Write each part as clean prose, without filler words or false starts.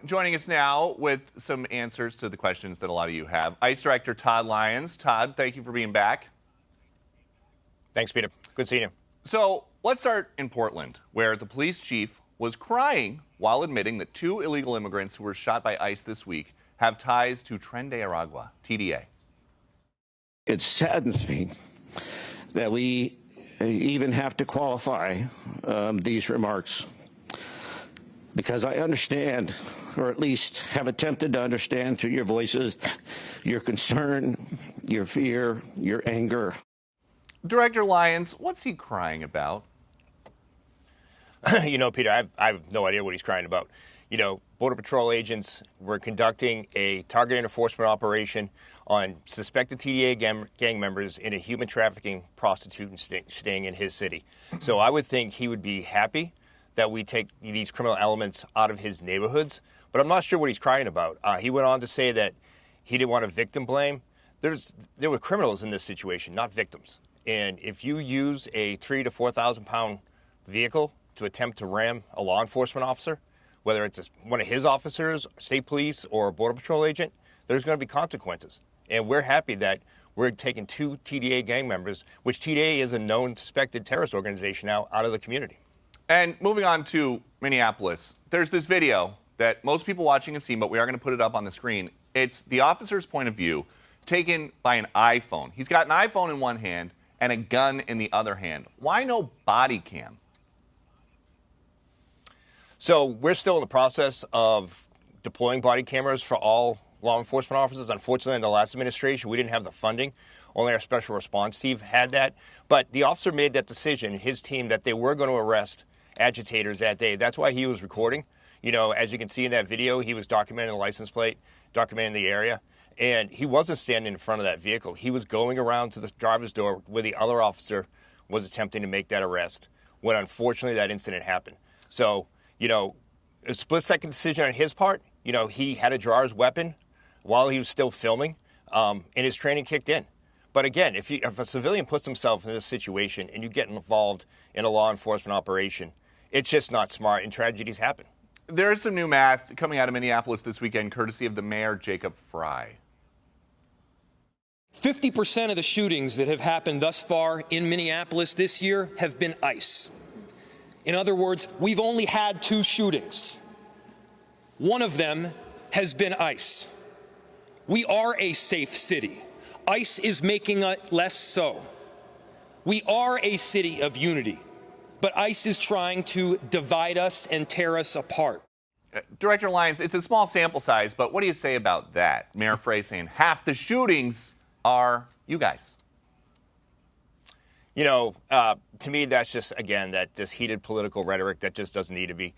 joining us now with some answers to the questions that a lot of you have, ICE Director Todd Lyons. Todd, thank you for being back. Thanks, Peter. Good seeing you. So let's start in Portland, where the police chief was crying while admitting that 2 illegal immigrants who were shot by ICE this week have ties to Tren de Aragua, TDA. It saddens me that we even have to qualify these remarks, because I understand, or at least have attempted to understand through your voices, your concern, your fear, your anger. Director Lyons, what's he crying about? You know, Peter, I have no idea what he's crying about. You know, Border Patrol agents were conducting a targeted enforcement operation on suspected TDA gang members in a human trafficking prostitute sting in his city. So I would think he would be happy that we take these criminal elements out of his neighborhoods, but I'm not sure what he's crying about. He went on to say that he didn't want to victim blame. There were criminals in this situation, not victims. And if you use a 3,000 to 4,000 pound vehicle to attempt to ram a law enforcement officer, whether it's one of his officers, state police, or a Border Patrol agent, there's going to be consequences. And we're happy that we're taking 2 TDA gang members, which TDA is a known suspected terrorist organization now, out of the community. And moving on to Minneapolis, there's this video that most people watching have seen, but we are going to put it up on the screen. It's the officer's point of view taken by an iPhone. He's got an iPhone in one hand and a gun in the other hand. Why no body cam? So we're still in the process of deploying body cameras for all law enforcement officers. Unfortunately, in the last administration, we didn't have the funding. Only our special response team had that. But the officer made that decision, his team, that they were going to arrest agitators that day. That's why he was recording. You know, as you can see in that video, he was documenting the license plate, documenting the area. And he wasn't standing in front of that vehicle. He was going around to the driver's door where the other officer was attempting to make that arrest, when unfortunately that incident happened. So, you know, a split-second decision on his part. You know, he had to draw his weapon while he was still filming, and his training kicked in. But again, if a civilian puts himself in this situation and you get involved in a law enforcement operation, it's just not smart, and tragedies happen. There is some new math coming out of Minneapolis this weekend, courtesy of the mayor, Jacob Frey. 50% of the shootings that have happened thus far in Minneapolis this year have been ICE. In other words, we've only had 2 shootings. One of them has been ICE. We are a safe city. ICE is making it less so. We are a city of unity, but ICE is trying to divide us and tear us apart. Director Lyons, it's a small sample size, but what do you say about that? Mayor Frey saying half the shootings are you guys. You know, to me, that's just, again, this heated political rhetoric that just doesn't need to be.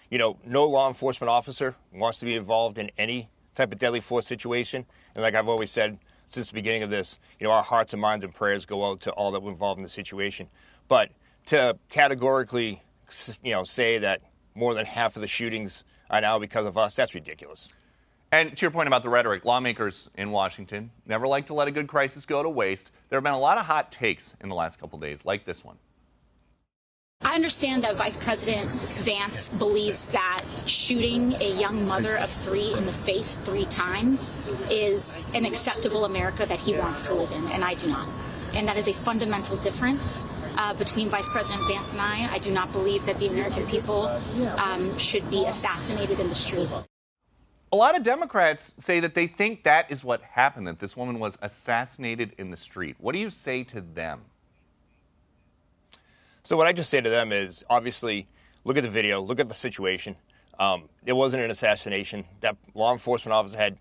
You know, no law enforcement officer wants to be involved in any type of deadly force situation. And like I've always said since the beginning of this, you know, our hearts and minds and prayers go out to all that were involved in the situation. But to categorically, you know, say that more than half of the shootings are now because of us, that's ridiculous. And to your point about the rhetoric, lawmakers in Washington never like to let a good crisis go to waste. There have been a lot of hot takes in the last couple days, like this one. I understand that Vice President Vance believes that shooting a young mother of 3 in the face 3 times is an acceptable America that he wants to live in, and I do not. And that is a fundamental difference between Vice President Vance and I. I do not believe that the American people should be assassinated in the street. A lot of Democrats say that they think that is what happened, that this woman was assassinated in the street. What do you say to them? So what I just say to them is, obviously, look at the video, look at the situation. It wasn't an assassination. That law enforcement officer had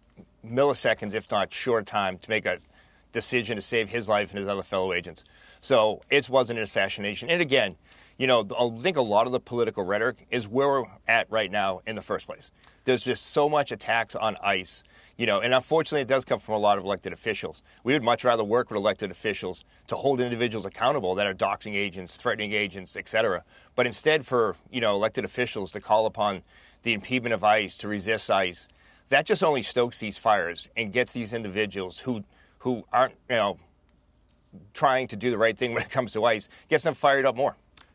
milliseconds, if not short time, to make a decision to save his life and his other fellow agents. So it wasn't an assassination. And again, you know, I think a lot of the political rhetoric is where we're at right now in the first place. There's just so much attacks on ICE, you know, and unfortunately it does come from a lot of elected officials. We would much rather work with elected officials to hold individuals accountable that are doxing agents, threatening agents, et cetera. But instead for, you know, elected officials to call upon the impediment of ICE, to resist ICE, that just only stokes these fires and gets these individuals who aren't, you know, trying to do the right thing when it comes to ICE, gets them fired up more.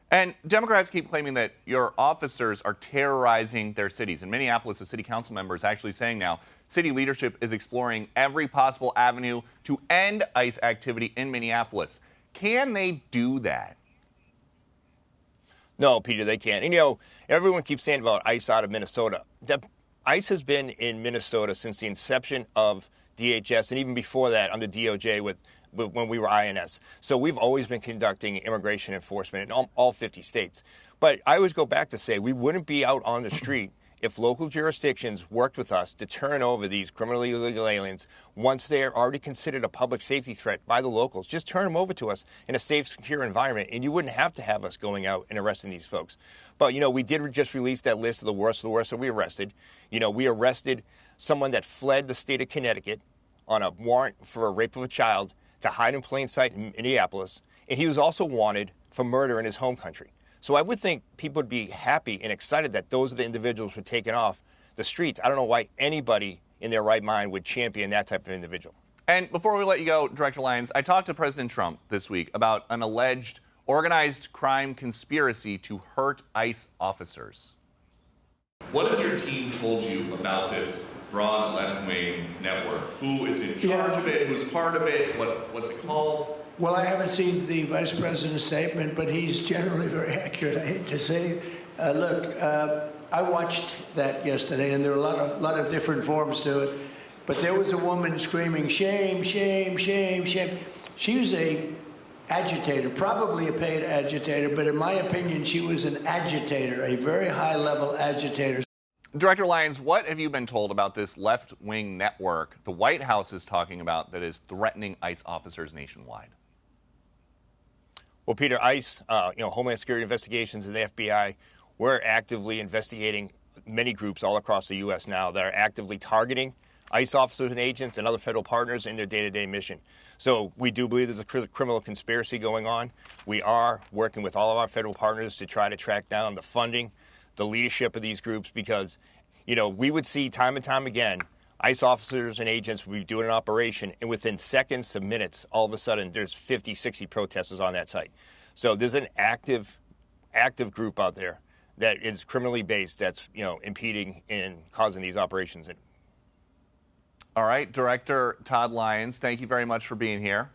And Democrats keep claiming that your officers are terrorizing their cities. In Minneapolis, a city council member is actually saying now city leadership is exploring every possible avenue to end ICE activity in Minneapolis. Can they do that? No, Peter, they can't. And, you know, everyone keeps saying about ICE out of Minnesota. ICE has been in Minnesota since the inception of DHS, and even before that under DOJ when we were INS. So we've always been conducting immigration enforcement in all 50 states. But I always go back to say we wouldn't be out on the street if local jurisdictions worked with us to turn over these criminally illegal aliens once they are already considered a public safety threat by the locals. Just turn them over to us in a safe, secure environment, and you wouldn't have to have us going out and arresting these folks. But, you know, we did just release that list of the worst that we arrested. You know, we arrested someone that fled the state of Connecticut on a warrant for a rape of a child to hide in plain sight in Minneapolis, and he was also wanted for murder in his home country. So I would think people would be happy and excited that those are the individuals who were taken off the streets. I don't know why anybody in their right mind would champion that type of individual. And before we let you go, Director Lyons, I talked to President Trump this week about an alleged organized crime conspiracy to hurt ICE officers. What has your team told you about this broad left-wing network? Who is in charge of it? Who's part of it? What's it called? Well, I haven't seen the vice president's statement, but he's generally very accurate. I hate to say, look, I watched that yesterday, and there were a lot of different forms to it. But there was a woman screaming, "Shame, shame, shame, shame." She was a agitator, probably a paid agitator, but in my opinion, she was an agitator, a very high-level agitator. Director Lyons, what have you been told about this left-wing network the White House is talking about that is threatening ICE officers nationwide? Well, Peter, ICE, Homeland Security Investigations and the FBI, we're actively investigating many groups all across the U.S. now that are actively targeting ICE officers and agents and other federal partners in their day-to-day mission. So we do believe there's a criminal conspiracy going on. We are working with all of our federal partners to try to track down the funding, the leadership of these groups, because, you know, we would see time and time again ICE officers and agents would be doing an operation, and within seconds to minutes, all of a sudden, there's 50, 60 protesters on that site. So there's an active group out there that is criminally based that's, you know, impeding and causing these operations. All right, Director Todd Lyons, thank you very much for being here.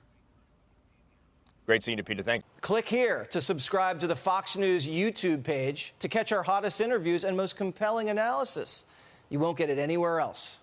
Great seeing you, Peter. Thank you. Click here to subscribe to the Fox News YouTube page to catch our hottest interviews and most compelling analysis. You won't get it anywhere else.